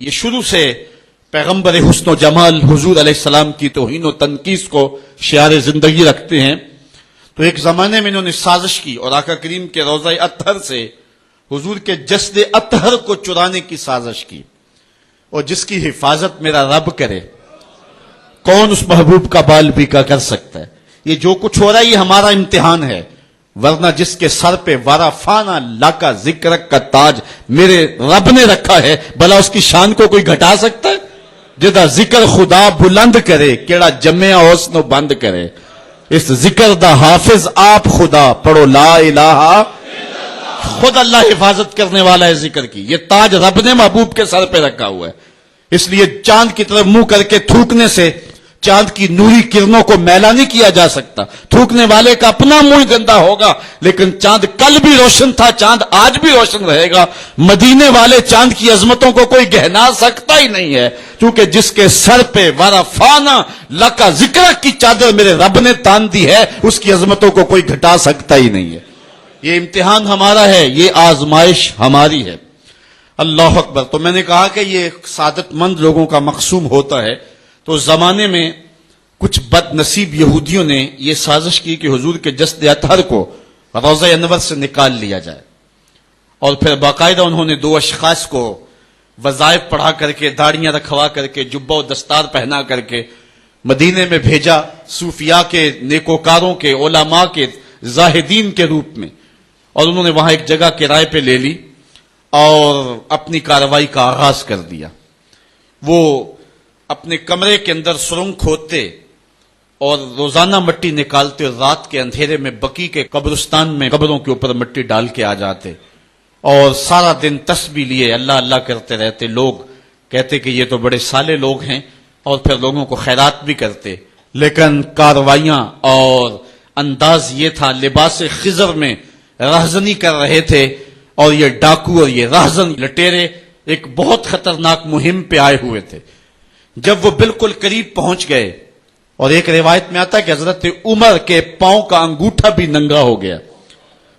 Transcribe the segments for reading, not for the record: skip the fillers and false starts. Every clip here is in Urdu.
یہ شروع سے پیغمبر حسن و جمال حضور علیہ السلام کی توہین و تنقیص کو شعار زندگی رکھتے ہیں. تو ایک زمانے میں انہوں نے سازش کی اور آقا کریم کے روضہ اطہر سے حضور کے جسد اطہر کو چرانے کی سازش کی. اور جس کی حفاظت میرا رب کرے کون اس محبوب کا بال بیکا کر سکتا ہے. یہ جو کچھ ہو رہا ہے یہ ہمارا امتحان ہے، ورنہ جس کے سر پہ وارا فانا لاکا ذکر کا تاج میرے رب نے رکھا ہے، بھلا اس کی شان کو کوئی گھٹا سکتا ہے؟ جدا ذکر خدا بلند کرے کیڑا جمع حسن بند کرے، اس ذکر دا حافظ آپ خدا پڑھو لا الہ. خود اللہ حفاظت کرنے والا ہے ذکر کی. یہ تاج رب نے محبوب کے سر پہ رکھا ہوا ہے. اس لیے چاند کی طرف منہ کر کے تھوکنے سے چاند کی نوری کرنوں کو میلا نہیں کیا جا سکتا. تھوکنے والے کا اپنا منہ گندا ہوگا، لیکن چاند کل بھی روشن تھا، چاند آج بھی روشن رہے گا. مدینے والے چاند کی عظمتوں کو کوئی گہنا سکتا ہی نہیں ہے، کیونکہ جس کے سر پہ ورفانا لکا ذکر کی چادر میرے رب نے تان دی ہے، اس کی عظمتوں کو کوئی گھٹا سکتا ہی نہیں ہے. یہ امتحان ہمارا ہے، یہ آزمائش ہماری ہے. اللہ اکبر. تو میں نے کہا کہ یہ سعادت مند لوگوں کا مقسوم ہوتا ہے. تو زمانے میں کچھ بد نصیب یہودیوں نے یہ سازش کی کہ حضور کے جسد اطہر کو روضہ انور سے نکال لیا جائے، اور پھر باقاعدہ انہوں نے 2 اشخاص کو وظائف پڑھا کر کے، داڑیاں رکھوا کر کے، جبہ و دستار پہنا کر کے مدینے میں بھیجا، صوفیاء کے، نیکوکاروں کے، علماء کے، زاہدین کے روپ میں. اور انہوں نے وہاں ایک جگہ کرائے پہ لے لی اور اپنی کارروائی کا آغاز کر دیا. وہ اپنے کمرے کے اندر سرنگ کھودتے اور روزانہ مٹی نکالتے، اور رات کے اندھیرے میں بقی کے قبرستان میں قبروں کے اوپر مٹی ڈال کے آ جاتے، اور سارا دن تسبیح لیے اللہ اللہ کرتے رہتے. لوگ کہتے کہ یہ تو بڑے صالح لوگ ہیں، اور پھر لوگوں کو خیرات بھی کرتے. لیکن کاروائیاں اور انداز یہ تھا، لباس خضر میں رہزنی کر رہے تھے، اور یہ ڈاکو اور یہ رہزن لٹیرے ایک بہت خطرناک مہم پہ آئے ہوئے تھے. جب وہ بالکل قریب پہنچ گئے، اور ایک روایت میں آتا ہے کہ حضرت عمر کے پاؤں کا انگوٹھا بھی ننگا ہو گیا.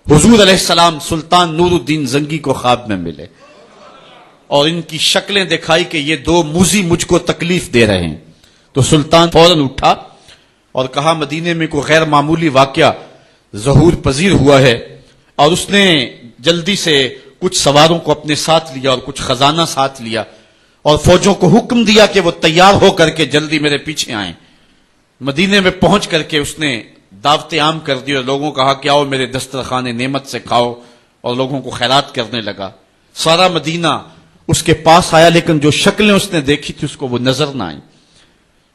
حضور علیہ السلام سلطان نور الدین زنگی کو خواب میں ملے اور ان کی شکلیں دکھائی کہ یہ 2 موذی مجھ کو تکلیف دے رہے ہیں. تو سلطان فوراً اٹھا اور کہا مدینے میں کوئی غیر معمولی واقعہ ظہور پذیر ہوا ہے. اور اس نے جلدی سے کچھ سواروں کو اپنے ساتھ لیا اور کچھ خزانہ ساتھ لیا، اور فوجوں کو حکم دیا کہ وہ تیار ہو کر کے جلدی میرے پیچھے آئیں. مدینے میں پہنچ کر کے اس نے دعوت عام کر دی اور لوگوں کو کہا کہ آؤ میرے دسترخوان نعمت سے کھاؤ، اور لوگوں کو خیرات کرنے لگا. سارا مدینہ اس کے پاس آیا، لیکن جو شکلیں اس نے دیکھی تھی اس کو وہ نظر نہ آئی.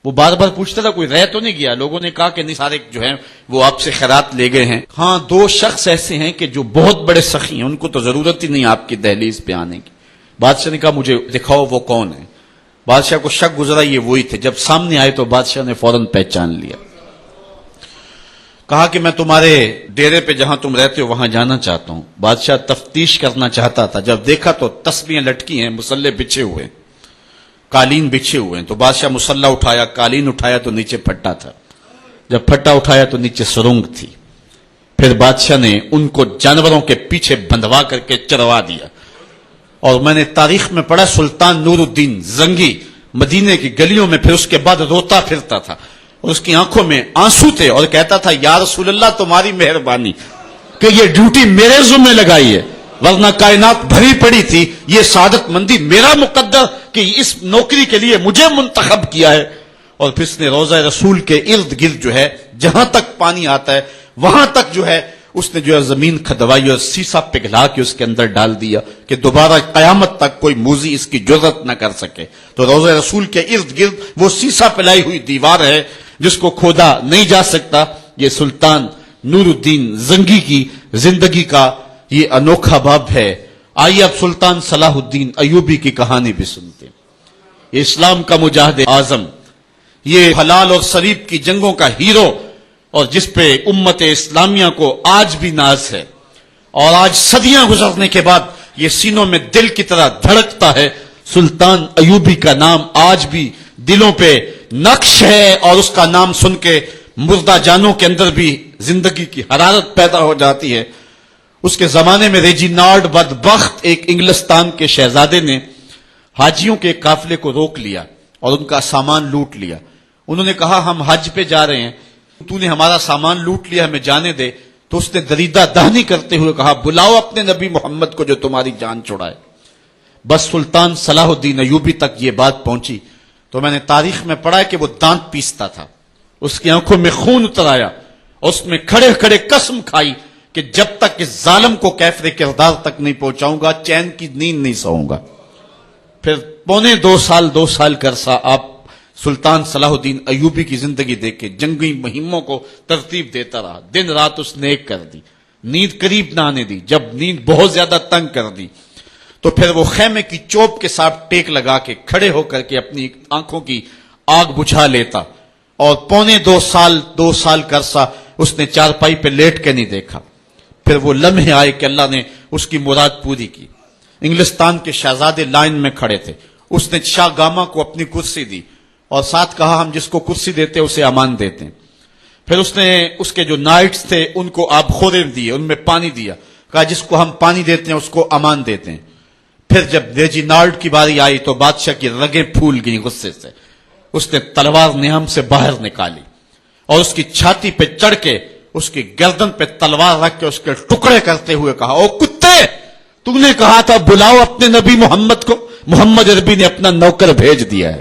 وہ بار بار پوچھتا تھا کوئی رہ تو نہیں گیا. لوگوں نے کہا کہ نہیں، سارے جو ہیں وہ آپ سے خیرات لے گئے ہیں. ہاں 2 شخص ایسے ہیں کہ جو بہت بڑے سخی ہیں، ان کو تو ضرورت ہی نہیں آپ کی دہلیز پہ آنے کی. بادشاہ نے کہا مجھے دکھاؤ وہ کون ہے. بادشاہ کو شک گزرا یہ وہی تھے. جب سامنے آئے تو بادشاہ نے فوراً پہچان لیا. کہا کہ میں تمہارے ڈیرے پہ جہاں تم رہتے ہو وہاں جانا چاہتا ہوں. بادشاہ تفتیش کرنا چاہتا تھا. جب دیکھا تو تسبیحیں لٹکی ہیں، مصلے بچھے ہوئے، قالین بچھے ہوئے ہیں. تو بادشاہ مصلہ اٹھایا، قالین اٹھایا تو نیچے پھٹا تھا. جب پھٹا اٹھایا تو نیچے سرنگ تھی. پھر بادشاہ نے ان کو جانوروں کے پیچھے بندھوا کر کے چروا دیا. اور میں نے تاریخ میں پڑھا سلطان نور الدین زنگی مدینے کی گلیوں میں پھر اس کے بعد روتا پھرتا تھا، اور اس کی آنکھوں میں آنسو تھے، اور کہتا تھا یا رسول اللہ تمہاری مہربانی کہ یہ ڈیوٹی میرے ذمہ لگائی ہے، ورنہ کائنات بھری پڑی تھی. یہ سعادت مندی میرا مقدر کہ اس نوکری کے لیے مجھے منتخب کیا ہے. اور پھر اس نے روضہ رسول کے ارد گرد جو ہے جہاں تک پانی آتا ہے وہاں تک جو ہے اس نے جو ہے زمین کھدوائی اور سیسا پگھلا کے اس کے اندر ڈال دیا کہ دوبارہ قیامت تک کوئی موذی اس کی جرأت نہ کر سکے. تو روضہ رسول کے ارد گرد وہ سیسا پلائی ہوئی دیوار ہے جس کو کھودا نہیں جا سکتا. یہ سلطان نور الدین زنگی کی زندگی کا یہ انوکھا باب ہے. آئیے اب سلطان صلاح الدین ایوبی کی کہانی بھی سنتے ہیں. یہ اسلام کا مجاہد اعظم، یہ حلال اور صلیب کی جنگوں کا ہیرو، اور جس پہ امت اسلامیہ کو آج بھی ناز ہے، اور آج صدیاں گزرنے کے بعد یہ سینوں میں دل کی طرح دھڑکتا ہے. سلطان ایوبی کا نام آج بھی دلوں پہ نقش ہے، اور اس کا نام سن کے مردہ جانوں کے اندر بھی زندگی کی حرارت پیدا ہو جاتی ہے. اس کے زمانے میں ریجینالڈ بدبخت ایک انگلستان کے شہزادے نے حاجیوں کے ایک قافلے کو روک لیا اور ان کا سامان لوٹ لیا. انہوں نے کہا ہم حج پہ جا رہے ہیں, تو نے ہمارا سامان لوٹ لیا, ہمیں جانے دے. تو اس نے دریدہ دہنی کرتے ہوئے کہا بلاؤ اپنے نبی محمد کو جو تمہاری جان چھڑائے. بس سلطان صلاح الدین ایوبی تک یہ بات پہنچی تو میں نے تاریخ میں پڑھا ہے کہ وہ دانت پیستا تھا, اس کی آنکھوں میں خون اتر آیا, اس میں کھڑے کھڑے قسم کھائی کہ جب تک اس ظالم کو کیفر کردار تک نہیں پہنچاؤں گا چین کی نیند نہیں سوؤں گا. پھر پونے 2 سال کا عرصہ آپ سلطان صلاح الدین ایوبی کی زندگی دیکھ کے جنگی مہموں کو ترتیب دیتا رہا, دن رات اس نے ایک کر دی, نیند قریب نہ آنے دی. جب نیند بہت زیادہ تنگ کر دی تو پھر وہ خیمے کی چوب کے ساتھ ٹیک لگا کے کھڑے ہو کر کے اپنی آنکھوں کی آگ بجھا لیتا, اور پونے 2 سال کا عرصہ اس نے چارپائی پہ لیٹ کے نہیں دیکھا. پھر وہ لمحے آئے کہ اللہ نے اس کی مراد پوری کی. انگلستان کے شہزادے لائن میں کھڑے تھے, اس نے شاہ گاما کو اپنی کرسی دی اور ساتھ کہا ہم جس کو کرسی دیتے اسے امان دیتے ہیں. پھر اس نے اس کے جو نائٹس تھے ان کو آب خورے دیے, ان میں پانی دیا, کہا جس کو ہم پانی دیتے ہیں اس کو امان دیتے ہیں. پھر جب ریجینالڈ کی باری آئی تو بادشاہ کی رگیں پھول گئی غصے سے. اس نے تلوار نیام سے باہر نکالی اور اس کی چھاتی پہ چڑھ کے اس کی گردن پہ تلوار رکھ کے اس کے ٹکڑے کرتے ہوئے کہا او کتے, تم نے کہا تھا بلاؤ اپنے نبی محمد کو, محمد عربی نے اپنا نوکر بھیج دیا ہے.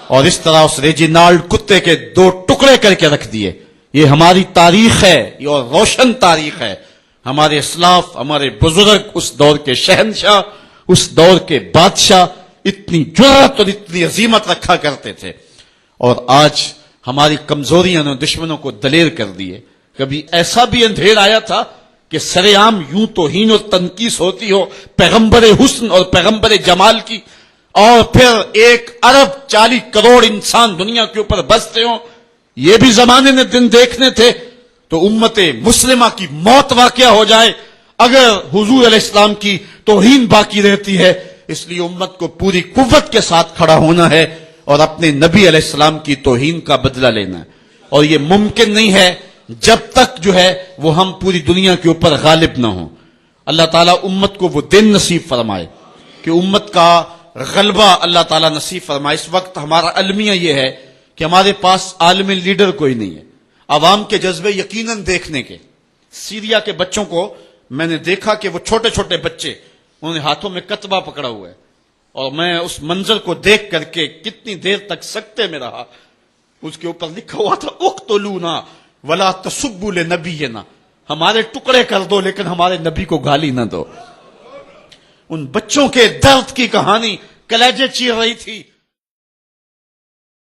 اور اس طرح اس ریجینالڈ کتے کے 2 ٹکڑے کر کے رکھ دیے. یہ ہماری تاریخ ہے, یہ اور روشن تاریخ ہے. ہمارے اسلاف, ہمارے بزرگ, اس دور کے شہنشاہ, اس دور کے بادشاہ اتنی جرأت اور اتنی عظیمت رکھا کرتے تھے. اور آج ہماری کمزوریاں نے دشمنوں کو دلیر کر دیے. کبھی ایسا بھی اندھیر آیا تھا کہ سر عام یوں توہین اور تنقیص ہوتی ہو پیغمبر حسن اور پیغمبر جمال کی, اور پھر 1 ارب 40 کروڑ انسان دنیا کے اوپر بستے ہوں. یہ بھی زمانے نے دن دیکھنے تھے. تو امت مسلمہ کی موت واقع ہو جائے اگر حضور علیہ السلام کی توہین باقی رہتی ہے. اس لیے امت کو پوری قوت کے ساتھ کھڑا ہونا ہے اور اپنے نبی علیہ السلام کی توہین کا بدلہ لینا ہے. اور یہ ممکن نہیں ہے جب تک جو ہے وہ ہم پوری دنیا کے اوپر غالب نہ ہوں. اللہ تعالیٰ امت کو وہ دن نصیب فرمائے کہ امت کا غلبہ اللہ تعالیٰ نصیب فرمائے. اس وقت ہمارا المیہ یہ ہے کہ ہمارے پاس عالم لیڈر کوئی نہیں ہے. عوام کے جذبے یقیناً دیکھنے کے. سیریا کے بچوں کو میں نے دیکھا کہ وہ چھوٹے چھوٹے بچے, انہوں نے ہاتھوں میں کتبہ پکڑا ہوا ہے, اور میں اس منظر کو دیکھ کر کے کتنی دیر تک سکتے میں رہا. اس کے اوپر لکھا ہوا تھا اقتلونا ولا تسبوا لنبینا, ہمارے ٹکڑے کر دو لیکن ہمارے نبی کو گالی نہ دو. ان بچوں کے درد کی کہانی کلیجے چیر رہی تھی.